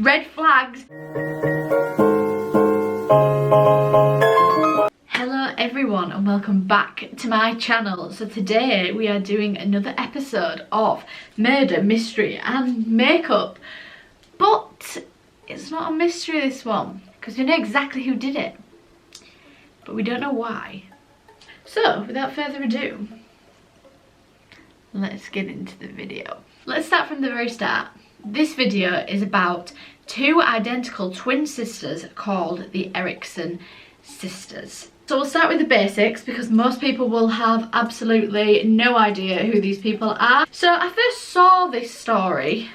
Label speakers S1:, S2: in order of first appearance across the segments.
S1: Red flags. Hello everyone and welcome back to my channel. So today we are doing another episode of Murder, Mystery and Makeup. But it's not a mystery, this one, because we know exactly who did it. But we don't know why. So without further ado, let's get into the video. Let's start from the very start. This video is about two identical twin sisters called the Eriksson sisters. So we'll start with the basics because most people will have absolutely no idea who these people are. So I first saw this story,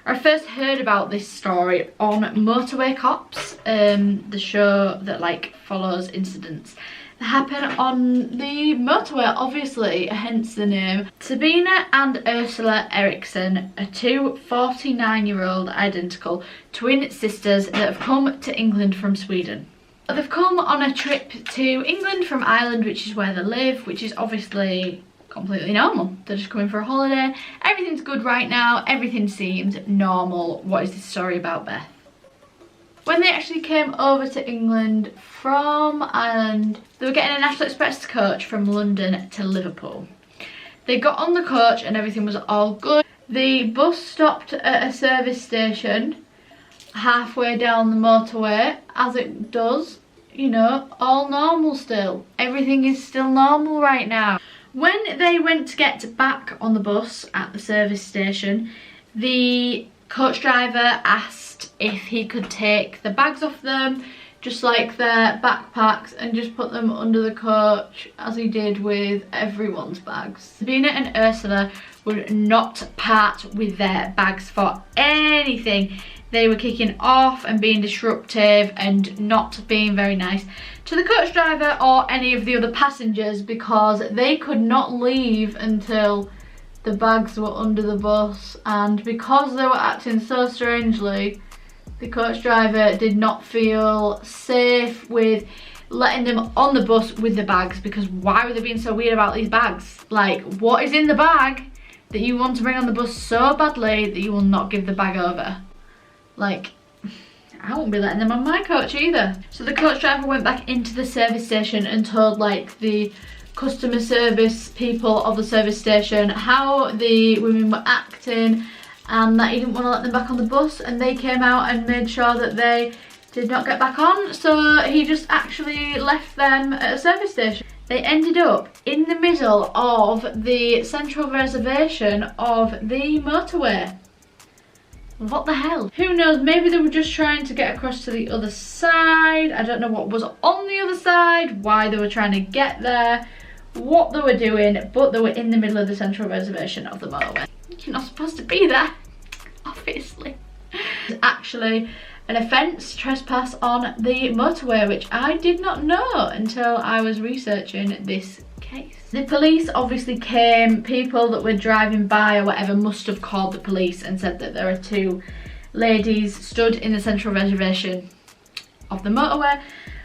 S1: or I first heard about this story on Motorway Cops, the show that like follows incidents that happen on the motorway, obviously, hence the name. Sabina and Ursula Eriksson are two 49-year-old identical twin sisters that have come to England from Sweden. They've come on a trip to England from Ireland, which is where they live, which is obviously completely normal. They're just coming for a holiday. Everything's good right now. Everything seems normal. What is this story about, Beth? When they actually came over to England from Ireland, they were getting a National Express coach from London to Liverpool. They got on the coach and everything was all good. The bus stopped at a service station halfway down the motorway, as it does, you know, all normal still. Everything is still normal right now. When they went to get back on the bus at the service station, the coach driver asked if he could take the bags off them, just like their backpacks, and just put them under the coach as he did with everyone's bags. Sabina and Ursula would not part with their bags for anything. They were kicking off and being disruptive and not being very nice to the coach driver or any of the other passengers because they could not leave until the bags were under the bus, and because they were acting so strangely, the coach driver did not feel safe with letting them on the bus with the bags, because why were they being so weird about these bags? Like, what is in the bag that you want to bring on the bus so badly that you will not give the bag over? Like, I won't be letting them on my coach either. So the coach driver went back into the service station and told like the customer service people of the service station how the women were acting and that he didn't want to let them back on the bus, and they came out and made sure that they did not get back on, so he just actually left them at a service station. They ended up in the middle of the central reservation of the motorway. What the hell? Who knows, maybe they were just trying to get across to the other side. I don't know what was on the other side, why they were trying to get there, what they were doing, but they were in the middle of the central reservation of the motorway. You're not supposed to be there, obviously. It's actually an offence, trespass on the motorway, which I did not know until I was researching this case. The police obviously came. People that were driving by or whatever must have called the police and said that there are two ladies stood in the central reservation of the motorway.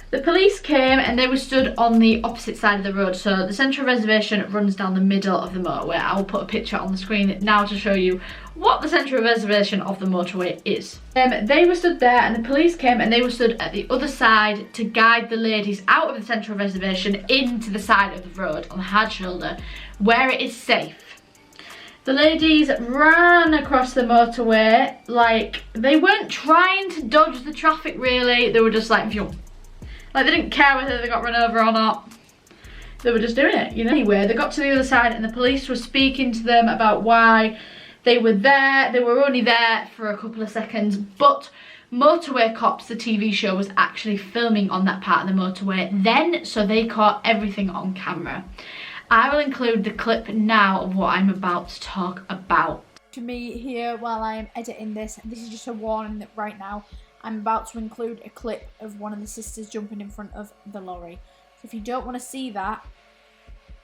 S1: The police came and they were stood on the opposite side of the road. So the central reservation runs down the middle of the motorway. I will put a picture on the screen now to show you what the central reservation of the motorway is. They were stood there and the police came and they were stood at the other side to guide the ladies out of the central reservation into the side of the road on the hard shoulder where it is safe. The ladies ran across the motorway, like they weren't trying to dodge the traffic really, they were just like, phew. Like they didn't care whether they got run over or not. They were just doing it, you know. Anyway, they got to the other side and the police were speaking to them about why they were there. They were only there for a couple of seconds, but Motorway Cops, the TV show, was actually filming on that part of the motorway then, so they caught everything on camera. I will include the clip now of what I'm about to talk about.
S2: To me here while I am editing this is just a warning that right now I'm about to include a clip of one of the sisters jumping in front of the lorry. So if you don't want to see that,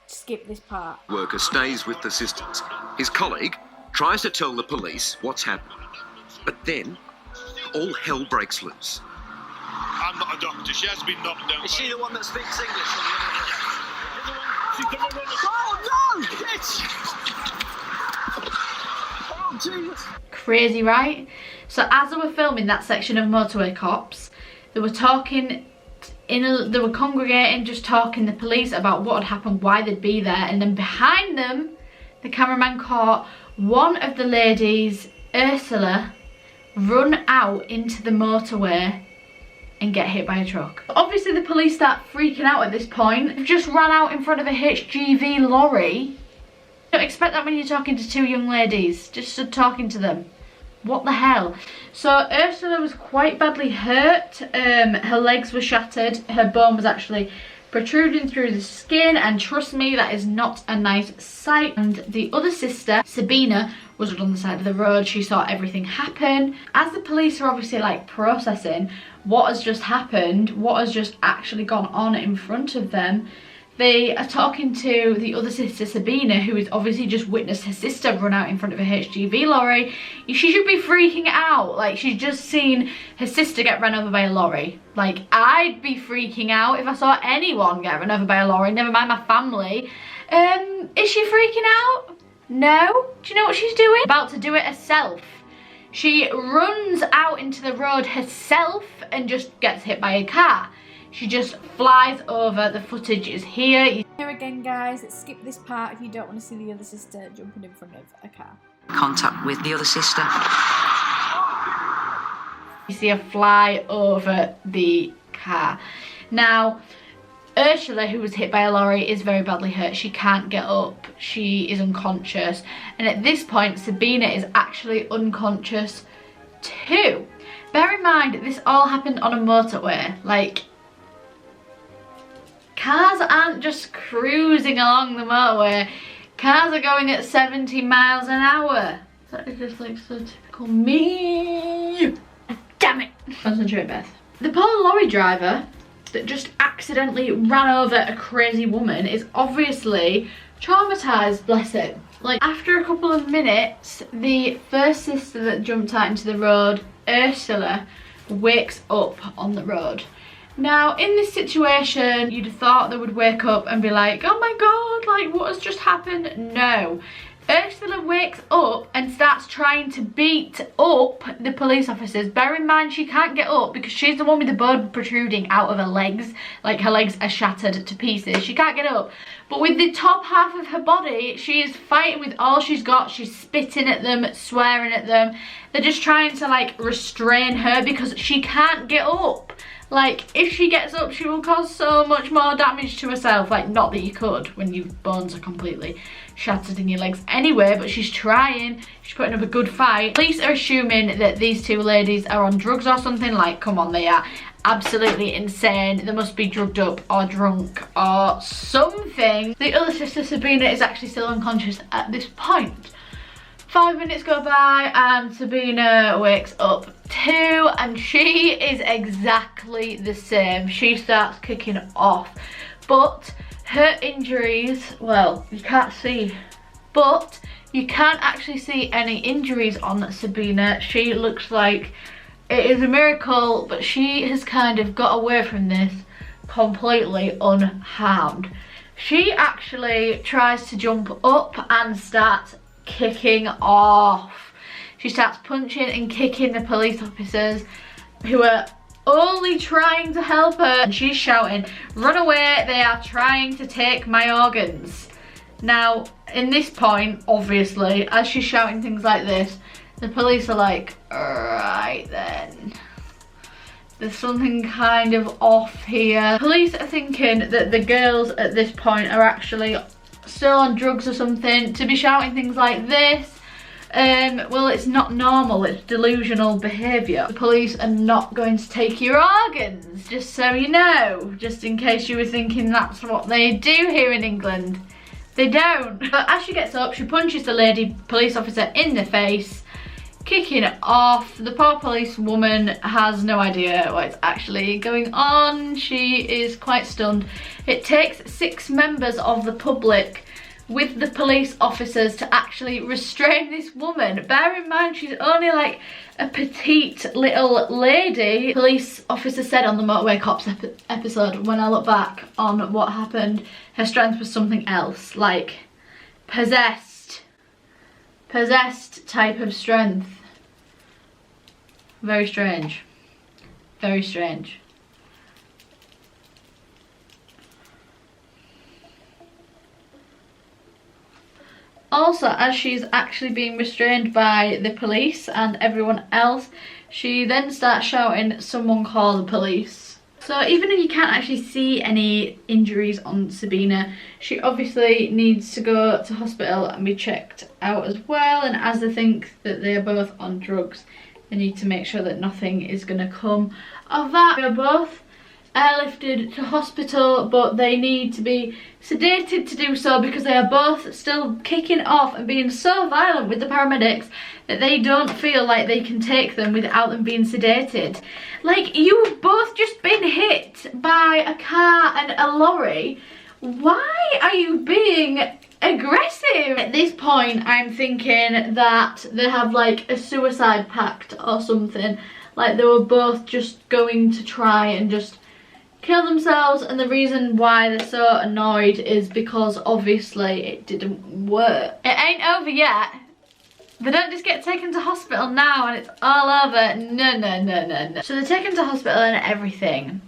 S2: skip this part.
S3: Worker stays with the sisters. His colleague tries to tell the police what's happened, but then all hell breaks loose.
S4: I'm not a doctor. She has been knocked down.
S3: Is she the one that speaks English?
S4: She's the one on the...
S3: Oh no! It's... Oh Jesus!
S1: Crazy, right? So as they were filming that section of Motorway Cops, they were talking, they were congregating, just talking to the police about what had happened, why they'd be there, and then behind them, the cameraman caught one of the ladies, Ursula, run out into the motorway and get hit by a truck. Obviously the police start freaking out at this point. They've just ran out in front of a HGV lorry. Don't expect that when you're talking to two young ladies, just stood talking to them. What the hell? So Ursula was quite badly hurt. Her legs were shattered. Her bone was actually protruding through the skin, and trust me, that is not a nice sight. And the other sister, Sabina, was on the side of the road. She saw everything happen. As the police are obviously like processing what has just happened, what has just actually gone on in front of them, they are talking to the other sister, Sabina, who has obviously just witnessed her sister run out in front of a HGV lorry. She should be freaking out. Like, she's just seen her sister get run over by a lorry. Like, I'd be freaking out if I saw anyone get run over by a lorry, never mind my family. Is she freaking out? No. Do you know what she's doing? About to do it herself. She runs out into the road herself and just gets hit by a car. She just flies over. The footage is here.
S2: Here again, guys, let's skip this part if you don't want to see the other sister jumping in front of a car.
S5: Contact with the other sister.
S1: You see her fly over the car. Now, Ursula, who was hit by a lorry, is very badly hurt. She can't get up. She is unconscious. And at this point, Sabina is actually unconscious too. Bear in mind, this all happened on a motorway. Like, cars aren't just cruising along the motorway. Cars are going at 70 miles an hour. That is just like so typical me. Damn it. Concentrate, Beth. The poor lorry driver that just accidentally ran over a crazy woman is obviously traumatized, bless him. Like, after a couple of minutes, the first sister that jumped out into the road, Ursula, wakes up on the road. Now, in this situation, you'd have thought they would wake up and be like, oh my god, like, what has just happened? No. Ursula wakes up and starts trying to beat up the police officers. Bear in mind, she can't get up because she's the one with the bone protruding out of her legs. Like, her legs are shattered to pieces. She can't get up. But with the top half of her body, she is fighting with all she's got. She's spitting at them, swearing at them. They're just trying to, like, restrain her because she can't get up. Like, if she gets up, she will cause so much more damage to herself. Like, not that you could when your bones are completely shattered in your legs anyway, but she's trying. She's putting up a good fight. Police are assuming that these two ladies are on drugs or something. Like, come on, they are absolutely insane. They must be drugged up or drunk or something. The other sister, Sabina, is actually still unconscious at this point. 5 minutes go by and Sabina wakes up too, and she is exactly the same. She starts kicking off, but her injuries, well, you can't see, but you can't actually see any injuries on Sabina. She looks like it is a miracle, but she has kind of got away from this completely unharmed. She actually tries to jump up and start kicking off. She starts punching and kicking the police officers who are only trying to help her, and she's shouting, run away, they are trying to take my organs. Now, in this point, obviously, as she's shouting things like this, the police are like, alright then, there's something kind of off here. Police are thinking that the girls at this point are actually still on drugs or something to be shouting things like this. Well, it's not normal, it's delusional behaviour. The police are not going to take your organs, just so you know, just in case you were thinking that's what they do here in England. They don't. But as she gets up, she punches the lady police officer in the face, kicking it off. The poor police woman has no idea what's actually going on. She is quite stunned. It takes 6 members of the public with the police officers to actually restrain this woman. Bear in mind, she's only like a petite little lady. Police officer said on the Motorway Cops episode, when I look back on what happened, her strength was something else, like possessed type of strength. Very strange. Very strange. Also, as she's actually being restrained by the police and everyone else, she then starts shouting, "Someone call the police." So even if you can't actually see any injuries on Sabina, she obviously needs to go to hospital and be checked out as well. And as they think that they are both on drugs, they need to make sure that nothing is going to come of that. They are both airlifted to hospital, but they need to be sedated to do so because they are both still kicking off and being so violent with the paramedics that they don't feel like they can take them without them being sedated. Like, you've both just been hit by a car and a lorry. Why are you being aggressive? At this point, I'm thinking that they have like a suicide pact or something. Like they were both just going to try and just kill themselves, and the reason why they're so annoyed is because obviously it didn't work. It ain't over yet. They don't just get taken to hospital now and it's all over. No, no, no, no, no. So they're taken to hospital and everything.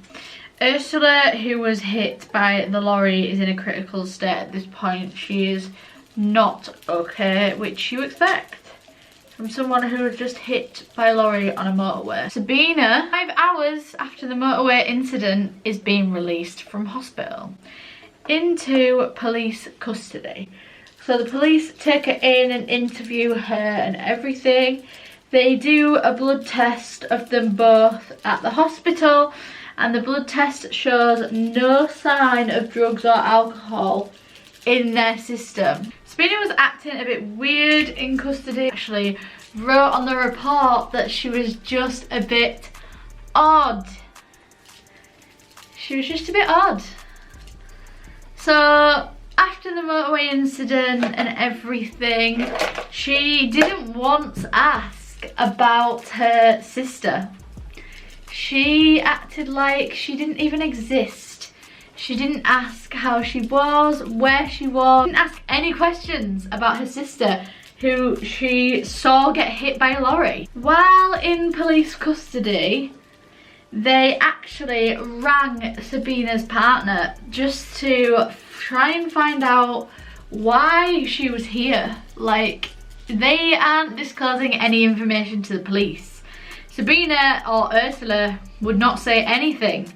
S1: Ursula, who was hit by the lorry, is in a critical state at this point. She is not okay, which you expect from someone who was just hit by a lorry on a motorway. Sabina, 5 hours after the motorway incident, is being released from hospital into police custody. So the police take her in and interview her and everything. They do a blood test of them both at the hospital, and the blood test shows no sign of drugs or alcohol in their system. Sabina was acting a bit weird in custody. Actually wrote on the report that she was just a bit odd. She was just a bit odd. So after the motorway incident and everything, she didn't once ask about her sister. She acted like she didn't even exist. She didn't ask how she was, where she was. Didn't ask any questions about her sister, who she saw get hit by a lorry. While in police custody, they actually rang Sabina's partner just to try and find out why she was here. Like, they aren't disclosing any information to the police. Sabina or Ursula would not say anything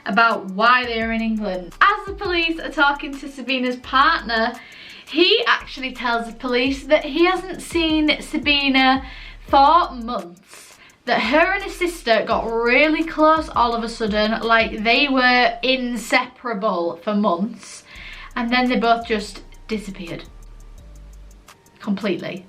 S1: about why they are in England. As the police are talking to Sabina's partner, he actually tells the police that he hasn't seen Sabina for months. That her and her sister got really close all of a sudden, like they were inseparable for months, and then they both just disappeared completely.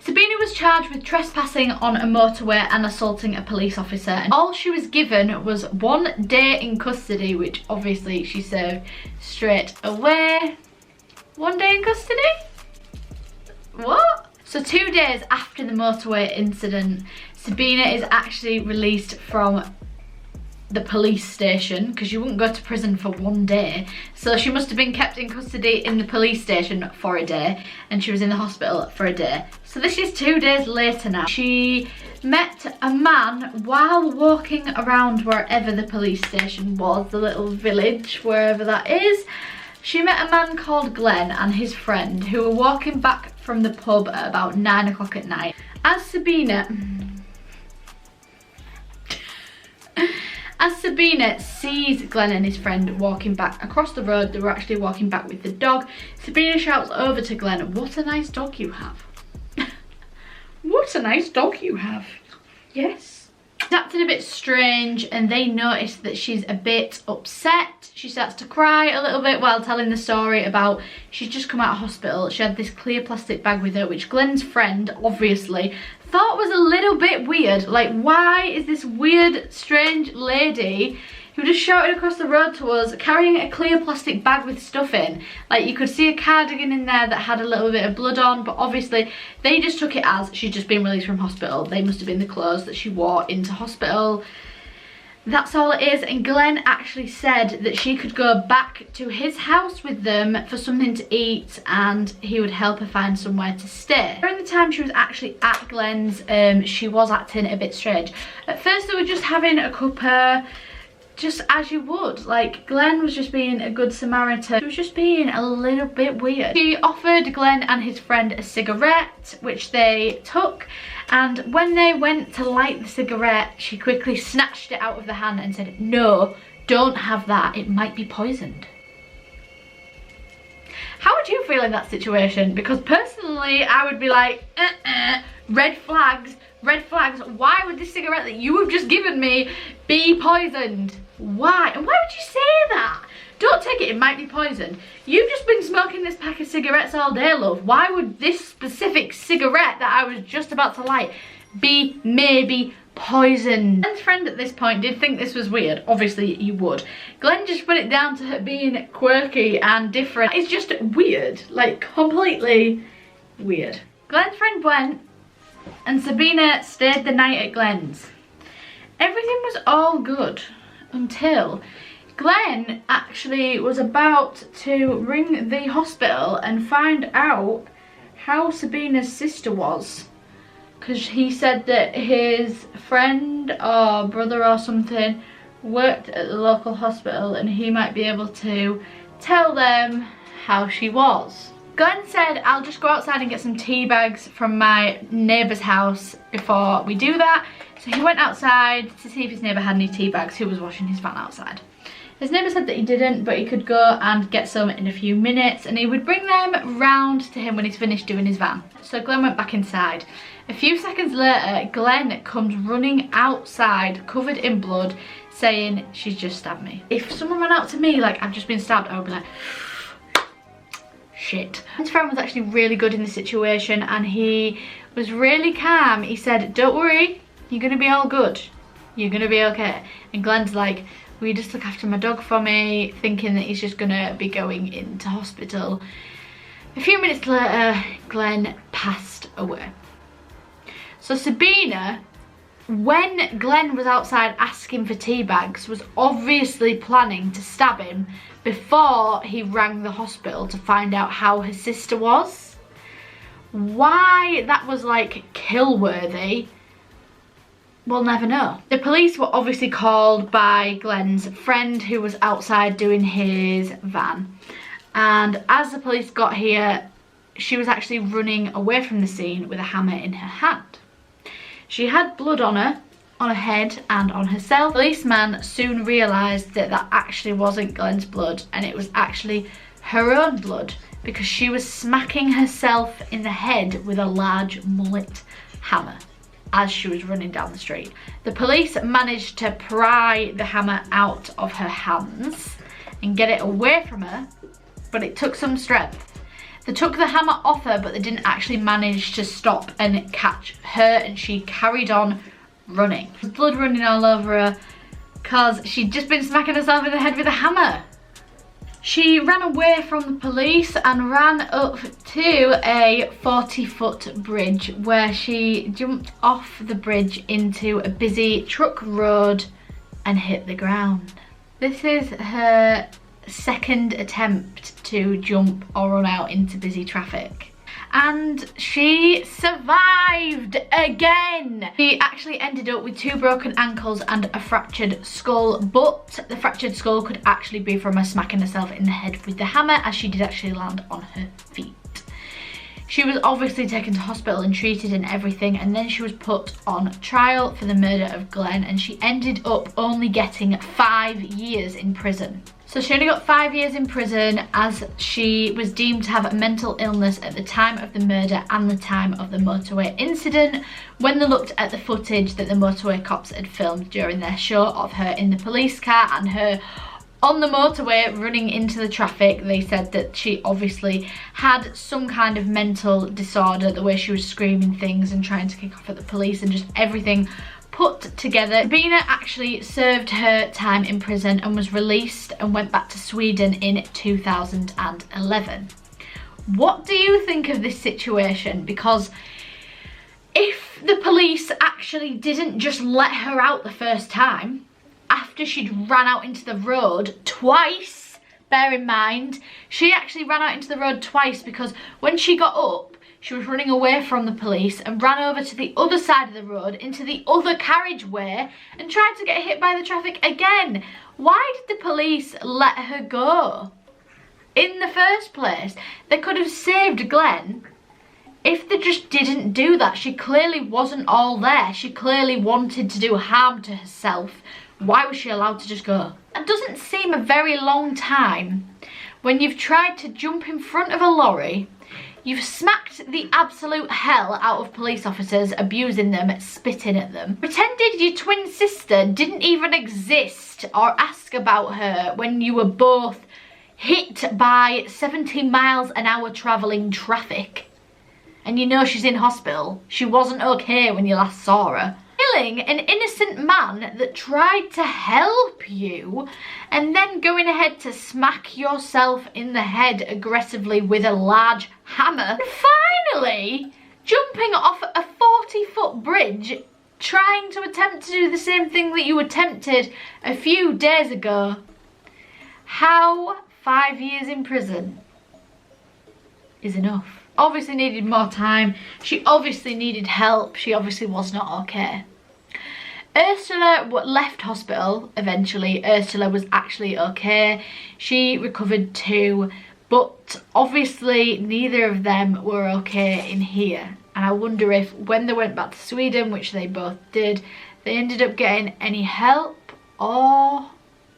S1: Sabina was charged with trespassing on a motorway and assaulting a police officer, and all she was given was 1 day in custody, which obviously she served straight away. 1 day in custody? What? So 2 days after the motorway incident, Sabina is actually released from the police station, because you wouldn't go to prison for 1 day. So she must have been kept in custody in the police station for a day, and she was in the hospital for a day. So this is 2 days later now. She met a man while walking around wherever the police station was, the little village, wherever that is. She met a man called Glenn and his friend, who were walking back from the pub at about 9 o'clock at night. As Sabina sees Glenn and his friend walking back across the road, they were actually walking back with the dog. Sabina shouts over to Glenn, "What a nice dog you have." What a nice dog you have. Yes. She's acting a bit strange, and they notice that she's a bit upset. She starts to cry a little bit while telling the story about she's just come out of hospital. She had this clear plastic bag with her, which Glenn's friend obviously thought was a little bit weird. Like, why is this weird, strange lady who just shouted across the road to us carrying a clear plastic bag with stuff in? Like, you could see a cardigan in there that had a little bit of blood on, but obviously they just took it as she'd just been released from hospital. They must have been the clothes that she wore into hospital. that's all it is. And Glenn actually said that she could go back to his house with them for something to eat and he would help her find somewhere to stay. During the time she was actually at Glenn's, she was acting a bit strange. At first they were just having a cuppa, just as you would. Like, Glenn was just being a good Samaritan. She was just being a little bit weird. She offered Glenn and his friend a cigarette, which they took, and when they went to light the cigarette, she quickly snatched it out of the hand and said, "No, don't have that, it might be poisoned." How would you feel in that situation? Because personally, I would be like, red flags, red flags. Why would this cigarette that you have just given me be poisoned? Why? And why would you say that? Don't take it might be poisoned. You've just been smoking this pack of cigarettes all day, love. Why would this specific cigarette that I was just about to light be maybe poisoned? Glenn's friend at this point did think this was weird. Obviously you would. Glenn just put it down to her being quirky and different. It's just weird, like completely weird. Glenn's friend went and Sabina stayed the night at Glenn's. Everything was all good until Glenn actually was about to ring the hospital and find out how Sabina's sister was, because he said that his friend or brother or something worked at the local hospital and he might be able to tell them how she was. Glenn said, "I'll just go outside and get some tea bags from my neighbour's house before we do that." So he went outside to see if his neighbour had any tea bags, who was washing his van outside. His neighbour said that he didn't, but he could go and get some in a few minutes and he would bring them round to him when he's finished doing his van. So Glenn went back inside. A few seconds later, Glenn comes running outside, covered in blood, saying, "She's just stabbed me." If someone ran out to me like I've just been stabbed, I would be like, shit. His friend was actually really good in the situation and he was really calm. He said, "Don't worry, you're gonna be all good. You're gonna be okay." And Glenn's like, "Will you just look after my dog for me?" Thinking that he's just gonna be going into hospital. A few minutes later, Glenn passed away. So Sabina, when Glenn was outside asking for tea bags, was obviously planning to stab him before he rang the hospital to find out how his sister was. Why that was like kill worthy, we'll never know. The police were obviously called by Glenn's friend who was outside doing his van. And as the police got here, she was actually running away from the scene with a hammer in her hand. She had blood on her head and on herself. The policeman soon realised that that actually wasn't Glenn's blood and it was actually her own blood, because she was smacking herself in the head with a large mullet hammer as she was running down the street. The police managed to pry the hammer out of her hands and get it away from her, but it took some strength. They took the hammer off her, but they didn't actually manage to stop and catch her, and she carried on running. There's blood running all over her because she'd just been smacking herself in the head with a hammer. She ran away from the police and ran up to a 40-foot bridge where she jumped off the bridge into a busy truck road and hit the ground. This is her second attempt to jump or run out into busy traffic. And she survived again. She actually ended up with 2 broken ankles and a fractured skull, but the fractured skull could actually be from her smacking herself in the head with the hammer, as she did actually land on her feet. She was obviously taken to hospital and treated and everything, and then she was put on trial for the murder of Glenn, and she ended up only getting 5 years in prison. So she only got 5 years in prison, as she was deemed to have a mental illness at the time of the murder and the time of the motorway incident. When they looked at the footage that the motorway cops had filmed during their show of her in the police car and her on the motorway running into the traffic, they said that she obviously had some kind of mental disorder, the way she was screaming things and trying to kick off at the police and just everything put together. Sabina actually served her time in prison and was released and went back to Sweden in 2011. What do you think of this situation? Because if the police actually didn't just let her out the first time, I after she'd ran out into the road twice. Bear in mind, she actually ran out into the road twice because when she got up, she was running away from the police and ran over to the other side of the road into the other carriageway and tried to get hit by the traffic again. Why did the police let her go? In the first place, they could have saved Glenn if they just didn't do that. She clearly wasn't all there. She clearly wanted to do harm to herself. Why was she allowed to just go? It doesn't seem a very long time when you've tried to jump in front of a lorry, you've smacked the absolute hell out of police officers, abusing them, spitting at them, pretended your twin sister didn't even exist or ask about her when you were both hit by 70 miles an hour travelling traffic. And you know she's in hospital. She wasn't okay when you last saw her. Killing an innocent man that tried to help you and then going ahead to smack yourself in the head aggressively with a large hammer. And finally, jumping off a 40-foot bridge, trying to attempt to do the same thing that you attempted a few days ago. How 5 years in prison is enough? Obviously needed more time. She obviously needed help. She obviously was not okay. Ursula left hospital eventually. Ursula was actually okay. She recovered too, but obviously neither of them were okay in here. And I wonder if when they went back to Sweden, which they both did, they ended up getting any help or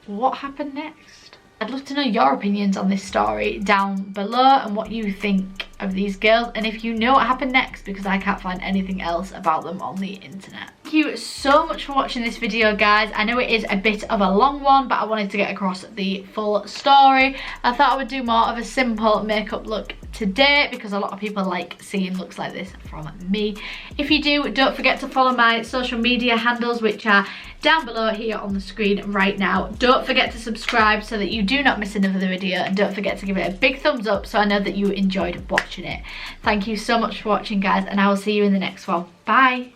S1: what happened next. I'd love to know your opinions on this story down below and what you think of these girls and if you know what happened next, because I can't find anything else about them on the internet. Thank you so much for watching this video, guys. I know it is a bit of a long one, but I wanted to get across the full story. I thought I would do more of a simple makeup look today because a lot of people like seeing looks like this from me. If you do, don't forget to follow my social media handles, which are down below here on the screen right now. Don't forget to subscribe so that you do not miss another video, and don't forget to give it a big thumbs up so I know that you enjoyed watching it. Thank you so much for watching, guys, and I will see you in the next one. Bye.